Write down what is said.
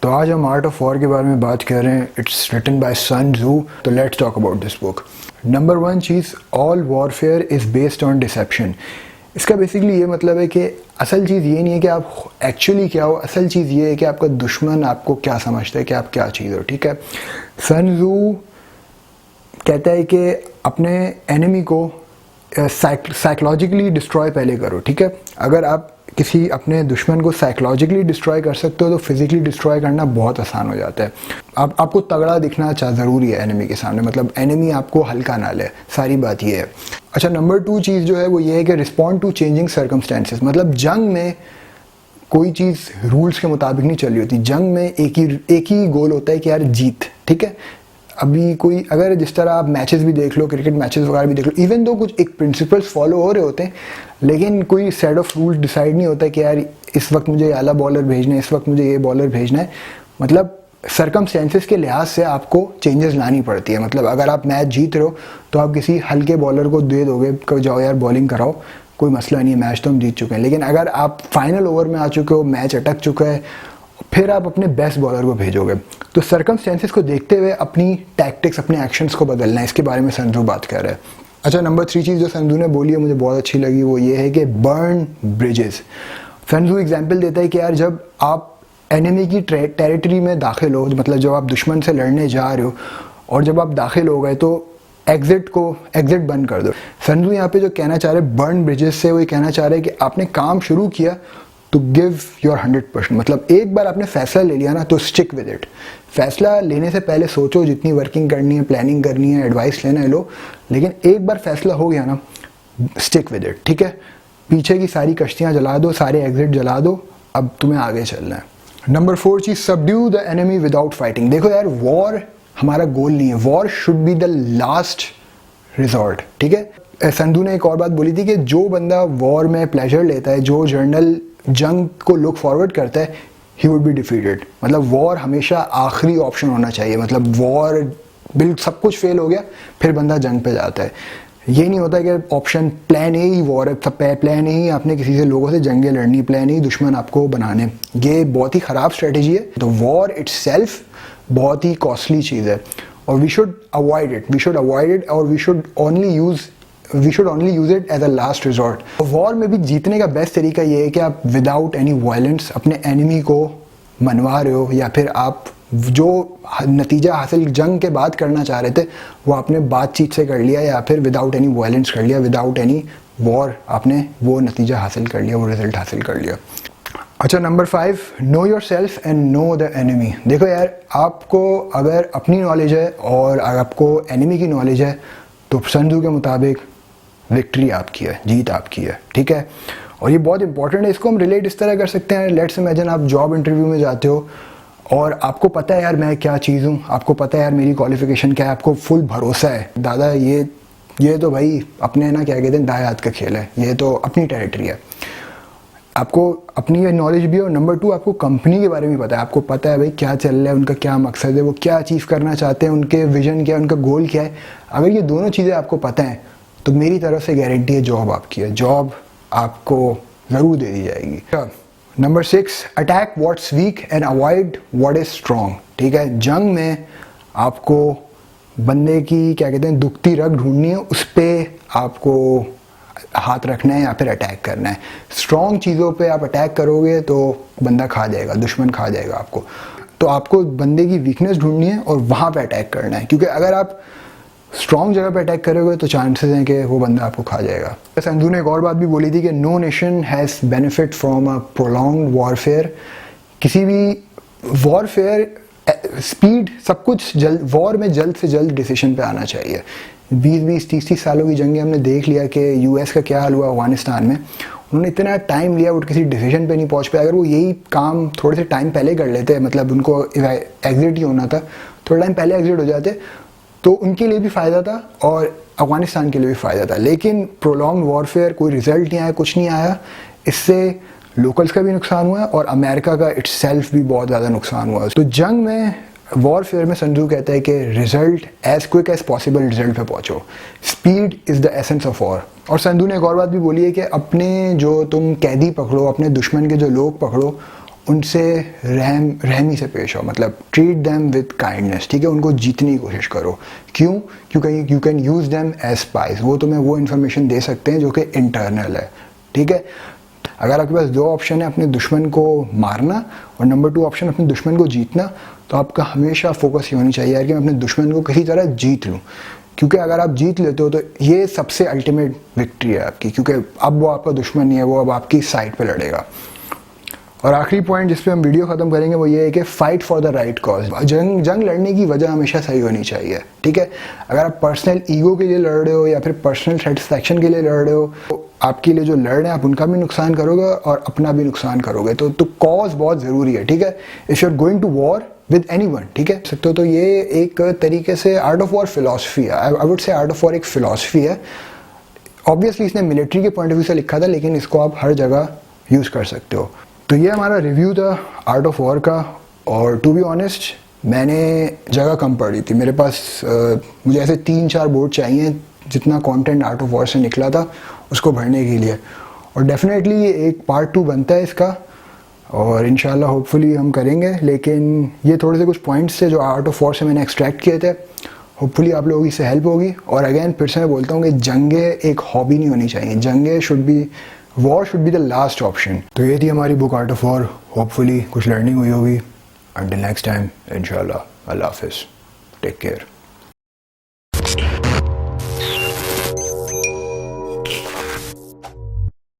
तो आज हम आर्ट ऑफ वॉर के बारे में बात कर रहे हैं. It's written by Sun Tzu. तो let's talk about this book. Number 1 चीज़, all warfare is based on deception. इसका बेसिकली ये मतलब है कि असल चीज़ ये नहीं है कि आप एक्चुअली क्या हो, असल चीज़ ये है कि आपका दुश्मन आपको क्या समझता है कि आप क्या चीज़ हो. ठीक है, सन त्जू कहता है कि अपने एनिमी को साइकोलॉजिकली डिस्ट्रॉय पहले करो. ठीक है, अगर आप किसी अपने दुश्मन को साइकोलॉजिकली डिस्ट्रॉय कर सकते हो तो फिजिकली डिस्ट्रॉय करना बहुत आसान हो जाता है. आपको तगड़ा दिखना ज़रूरी है एनिमी के सामने, मतलब एनिमी आपको हल्का ना ले, सारी बात ये है. अच्छा, नंबर 2 चीज़ जो है वो ये है कि रिस्पॉन्ड टू चेंजिंग सर्कमस्टेंसेस. मतलब जंग में कोई चीज़ रूल्स के मुताबिक नहीं चल रही होती. जंग में एक ही गोल होता है कि यार जीत. ठीक है, अभी कोई अगर जिस तरह आप मैचेस भी देख लो, क्रिकेट मैचेस वगैरह भी देख लो, इवन दो कुछ एक प्रिंसिपल्स फॉलो हो रहे होते हैं, लेकिन कोई सेट ऑफ रूल्स डिसाइड नहीं होता कि यार इस वक्त मुझे आला बॉलर भेजना है, इस वक्त मुझे ये बॉलर भेजना है. मतलब सर्कमस्टेंसेस के लिहाज से आपको चेंजेस लानी पड़ती है. मतलब अगर आप मैच जीत रहे हो तो आप किसी हल्के बॉलर को दे दोगे कि जाओ यार बॉलिंग कराओ, कोई मसला नहीं है, मैच तो हम जीत चुके हैं. लेकिन अगर आप फाइनल ओवर में आ चुके हो, मैच अटक चुका है, फिर आप अपने बेस्ट बॉलर को भेजोगे. तो सर्कमस्टेंसेस को देखते हुए अपनी टैक्टिक्स, अपने एक्शंस को बदलना है. इसके बारे में सन त्जू बात कर रहा है. अच्छा, नंबर 3 चीज़ जो सन त्जू ने बोली है मुझे बहुत अच्छी लगी, वो ये है कि बर्न ब्रिजेस. सन त्जू एग्जाम्पल देता है कि यार जब आप एनिमी की टेरिटरी में दाखिल हो, मतलब जब आप दुश्मन से लड़ने जा रहे हो और जब आप दाखिल हो गए तो एग्जिट बंद कर दो. सन त्जू यहाँ पे जो कहना चाह रहे हैं बर्न ब्रिजेस से, वो ये कहना चाह रहे हैं कि आपने काम शुरू किया तो गिव योर 100%. मतलब एक बार आपने फैसला ले लिया ना तो स्टिक विद इट. फैसला लेने से पहले सोचो, जितनी वर्किंग करनी है, प्लानिंग करनी है, एडवाइस लेना है लो, लेकिन एक बार फैसला हो गया ना, स्टिक विद इट. ठीक है, पीछे की सारी कश्तियाँ जला दो, सारे एग्जिट जला दो, अब तुम्हें आगे चलना है. Number 4 cheese, subdue the enemy without fighting. देखो यार, वॉर हमारा गोल नहीं है, war should be the last resort. ठीक है, सन त्जू ने एक और बात बोली थी कि जो बंदा वॉर में प्लेजर लेता है, जो जर्नल जंग को लुक फॉरवर्ड करता है, ही वुड बी डिफीटेड. मतलब वॉर हमेशा आखिरी ऑप्शन होना चाहिए. मतलब वॉर बिल्कुल सब कुछ फेल हो गया फिर बंदा जंग पे जाता है. ये नहीं होता कि option plan A he war है, सब प्लान ए ही आपने किसी से लोगों से जंगें लड़नी, प्लान ए ही दुश्मन आपको बनाने. ये बहुत ही ख़राब स्ट्रेटजी है. तो वॉर इट्सेल्फ बहुत ही कॉस्टली चीज़ है और वी शुड अवॉइड इट और we should only use it as a last resort. War में भी जीतने का बेस्ट तरीका ये है कि आप विदाउट एनी वायलेंस अपने एनिमी को मनवा रहे हो, या फिर आप जो नतीजा हासिल जंग के बाद करना चाह रहे थे वो आपने बातचीत से कर लिया, या फिर विदाउट एनी वायलेंस कर लिया, विदाउट एनी वॉर आपने वो नतीजा हासिल कर लिया, वो रिजल्ट हासिल कर लिया. अच्छा, number 5, know your self and know the enemy. देखो यार, आपको अगर अपनी नॉलेज है और आपको एनिमी की नॉलेज है तो सन त्जू के मुताबिक विक्ट्री आपकी है, जीत आपकी है. ठीक है, और ये बहुत इंपॉर्टेंट है. इसको हम रिलेट इस तरह कर सकते हैं. लेट्स इमेजिन आप जॉब इंटरव्यू में जाते हो और आपको पता है यार मैं क्या चीज़ हूँ, आपको पता है यार मेरी क्वालिफिकेशन क्या है, आपको फुल भरोसा है दादा ये तो भाई अपने ना क्या कहते हैं दाएं हाथ का खेल है, ये तो अपनी टेरिटरी है. आपको अपनी ये नॉलेज भी है. और नंबर 2, आपको कंपनी के बारे में पता है, आपको पता है भाई क्या चल रहा है, उनका क्या मकसद है, वो क्या अचीव करना चाहते हैं, उनके विजन क्या है, उनका गोल क्या है. अगर ये दोनों चीज़ें आपको पता है तो मेरी तरफ से गारंटी है जॉब आपकी है, जॉब आपको ज़रूर दे दी जाएगी. Number 6, attack what's weak and avoid what is strong. ठीक है, जंग में आपको बंदे की क्या कहते हैं दुखती रग ढूंढनी है, उस पर आपको हाथ रखना है या फिर अटैक करना है. स्ट्रॉन्ग चीज़ों पे आप अटैक करोगे तो बंदा खा जाएगा, दुश्मन खा जाएगा आपको. तो आपको बंदे की वीकनेस ढूंढनी है और वहाँ पे अटैक करना है, क्योंकि अगर आप स्ट्रॉन्ग जगह पे अटैक करोगे तो चांसेस हैं कि वो बंदा आपको खा जाएगा. सन त्जू ने एक और बात भी बोली थी कि no nation has benefit from a prolonged warfare. किसी भी वॉरफेयर स्पीड सब कुछ वॉर में जल्द से जल्द डिसीजन पे आना चाहिए. 20-20, 30-30 सालों की जंगें हमने देख लिया कि यूएस का क्या हाल हुआ अफगानिस्तान में. उन्होंने इतना टाइम लिया, वो किसी डिसीजन पे नहीं पहुंच पाए. अगर वो यही काम थोड़े से टाइम पहले कर लेते, मतलब उनको एग्जिट ही होना था, थोड़ा टाइम पहले एग्जिट हो जाते तो उनके लिए भी फ़ायदा था और अफगानिस्तान के लिए भी फ़ायदा था. लेकिन प्रोलॉन्ग वॉरफेयर कोई रिजल्ट नहीं आया, कुछ नहीं आया. इससे लोकल्स का भी नुकसान हुआ और अमेरिका का इट्सेल्फ भी बहुत ज़्यादा नुकसान हुआ. तो जंग में वॉरफेयर में सन त्जू कहता है कि result as quick as possible result पे पहुंचो. Speed is the essence of war. और सन त्जू ने एक और बात भी बोली है कि अपने जो तुम कैदी पकड़ो, अपने दुश्मन के जो लोग पकड़ो, उनसे रहमी से पेश आओ, मतलब ट्रीट देम विद काइंडनेस, ठीक है, उनको जीतने की कोशिश करो। क्यों? क्योंकि you can use them as spies, वो तुम्हें वो इन्फॉर्मेशन दे सकते हैं जो कि इंटरनल है, ठीक है। अगर आपके पास 2 ऑप्शन है, अपने दुश्मन को मारना और नंबर 2 ऑप्शन अपने दुश्मन को जीतना, तो आपका हमेशा फोकस ये होनी चाहिए यार कि मैं अपने दुश्मन को किसी तरह जीत लूँ, क्योंकि अगर आप जीत लेते हो तो ये सबसे अल्टीमेट विक्ट्री है आपकी, क्योंकि अब वो आपका दुश्मन नहीं है, वो अब आपकी साइड पे लड़ेगा। और आखिरी पॉइंट जिस पे हम वीडियो ख़त्म करेंगे वो ये है कि fight for the right cause. जंग लड़ने की वजह हमेशा सही होनी चाहिए, ठीक है। अगर आप पर्सनल ईगो के लिए लड़ रहे हो या फिर पर्सनल सेटिस्फैक्शन के लिए लड़ रहे हो, तो आपके लिए जो लड़ रहे हैं आप उनका भी नुकसान करोगे और अपना भी नुकसान करोगे। तो कॉज बहुत ज़रूरी है, ठीक है। If you are going to war with anyone, ठीक है, सकते हो, तो ये एक तरीके से आर्ट ऑफ वॉर फिलॉसफी है। I would say art of war एक फिलॉसफी है। ऑब्वियसली इसने मिलिट्री के पॉइंट ऑफ व्यू से लिखा था, लेकिन इसको आप हर जगह यूज़ कर सकते हो। तो ये हमारा रिव्यू था आर्ट ऑफ वॉर का। और टू बी ऑनेस्ट मैंने जगह कम पड़ी थी मेरे पास, मुझे ऐसे 3-4 बोर्ड चाहिए जितना कंटेंट आर्ट ऑफ वॉर से निकला था उसको भरने के लिए। और डेफिनेटली एक पार्ट 2 बनता है इसका, और इंशाल्लाह होपफुली हम करेंगे। लेकिन ये थोड़े से कुछ पॉइंट्स थे जो आर्ट ऑफ वॉर से मैंने एक्सट्रैक्ट किए थे, होपफुली आप लोगों की इससे हेल्प होगी। और अगेन फिर से मैं बोलता हूँ कि जंगे एक हॉबी नहीं होनी चाहिए, जंगे war should be the last option. तो ये थी हमारी book Art of War. Hopefully कुछ लर्निंग हुई होगी। अंटिल नेक्स्ट टाइम इंशाल्लाह, अल्लाह हाफिज़, टेक केयर।